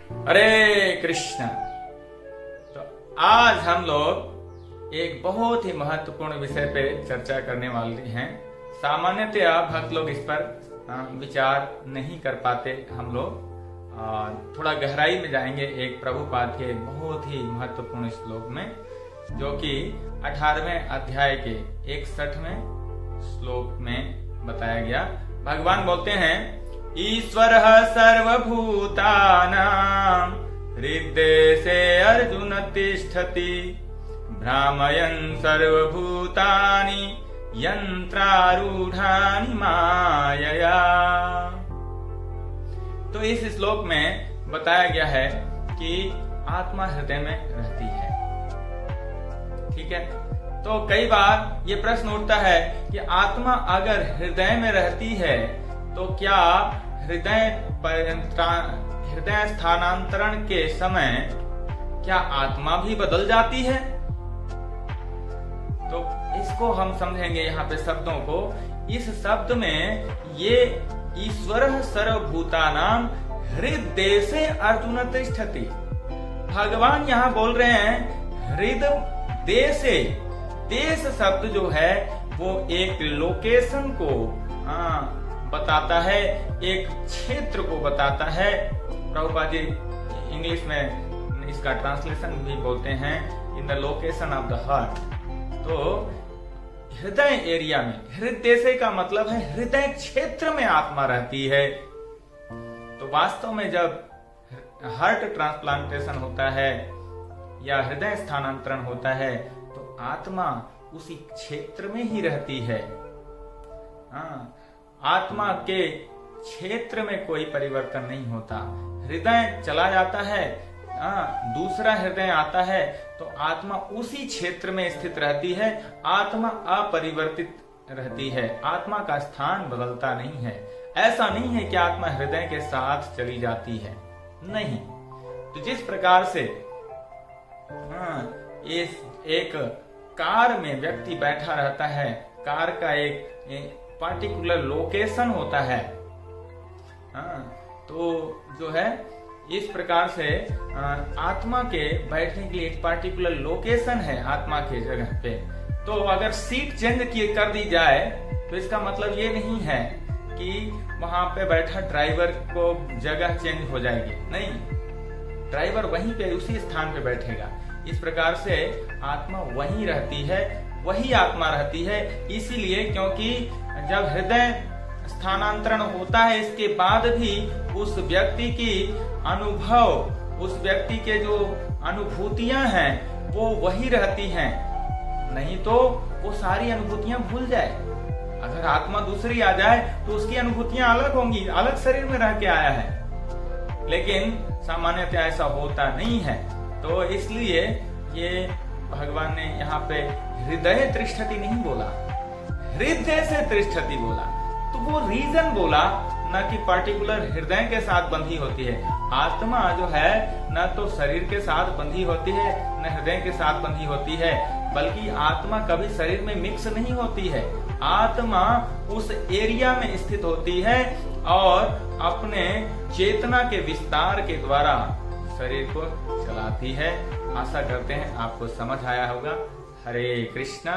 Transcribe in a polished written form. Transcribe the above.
हरे कृष्ण। तो आज हम लोग एक बहुत ही महत्वपूर्ण विषय पे चर्चा करने वाले हैं। सामान्यतया भक्त लोग इस पर विचार नहीं कर पाते। हम लोग थोड़ा गहराई में जाएंगे एक प्रभुपाद के बहुत ही महत्वपूर्ण श्लोक में, जो कि 18वें अध्याय के 61वें श्लोक में बताया गया। भगवान बोलते हैं, ईश्वरः सर्वभूतानां हृद्देशे अर्जुन तिष्ठति भ्रामयन् सर्वभूतानि यंत्रारूढ़ानि मायया। तो इस श्लोक में बताया गया है कि आत्मा हृदय में रहती है। ठीक है, तो कई बार ये प्रश्न उठता है कि आत्मा अगर हृदय में रहती है तो क्या हृदय स्थानांतरण के समय क्या आत्मा भी बदल जाती है? तो इसको हम समझेंगे यहाँ पे शब्दों को। इस शब्द में ये ईश्वरः सर्वभूतानां हृद्देशे अर्जुन तिष्ठति, भगवान यहाँ बोल रहे हैं हृददेशे। देश शब्द जो है वो एक लोकेशन को बताता है, एक क्षेत्र को बताता है। प्रभुपाद जी इंग्लिश में इसका ट्रांसलेशन भी बोलते हैं in the location of the heart. तो हृदय एरिया में, हृदय का मतलब है हृदय क्षेत्र में आत्मा रहती है। तो वास्तव में जब हार्ट ट्रांसप्लांटेशन होता है या हृदय स्थानांतरण होता है तो आत्मा उसी क्षेत्र में ही रहती है। आत्मा के क्षेत्र में कोई परिवर्तन नहीं होता। हृदय चला जाता है, दूसरा हृदय आता है तो आत्मा उसी क्षेत्र में स्थित रहती है। आत्मा अपरिवर्तित रहती है, आत्मा का स्थान बदलता नहीं है। ऐसा नहीं है कि आत्मा हृदय के साथ चली जाती है, नहीं। तो जिस प्रकार से एक कार में व्यक्ति बैठा रहता है, कार का एक पार्टिकुलर लोकेशन होता है, तो जो है इस प्रकार से आत्मा के बैठने के लिए एक पार्टिकुलर लोकेशन है आत्मा के जगह पे। तो अगर सीट चेंज कर दी जाए तो इसका मतलब ये नहीं है कि वहां पे बैठा ड्राइवर को जगह चेंज हो जाएगी, नहीं, ड्राइवर वहीं पे उसी स्थान पे बैठेगा। इस प्रकार से आत्मा वहीं रहती है, वही आत्मा रहती है। इसीलिए क्योंकि जब हृदय स्थानांतरण होता है इसके बाद भी उस व्यक्ति की अनुभव, उस व्यक्ति के जो अनुभूतियां हैं वो वही रहती हैं, नहीं तो वो सारी अनुभूतियां भूल जाए। अगर आत्मा दूसरी आ जाए तो उसकी अनुभूतियां अलग होंगी, अलग शरीर में रह के आया है। लेकिन सामान्यतः ऐसा होता नहीं है। तो इसलिए ये भगवान ने यहाँ पे हृदय तिष्ठति नहीं बोला, हृदय से तिष्ठति बोला। तो वो रीजन बोला, न कि पर्टिकुलर हृदय के साथ बंधी होती है। आत्मा जो है न तो शरीर के साथ बंधी होती है न हृदय के साथ बंधी होती है, बल्कि आत्मा कभी शरीर में मिक्स नहीं होती है। आत्मा उस एरिया में स्थित होती है और अपने चेतना के विस्तार के द्वारा शरीर को चलाती है। आशा करते हैं आपको समझ आया होगा। हरे कृष्णा।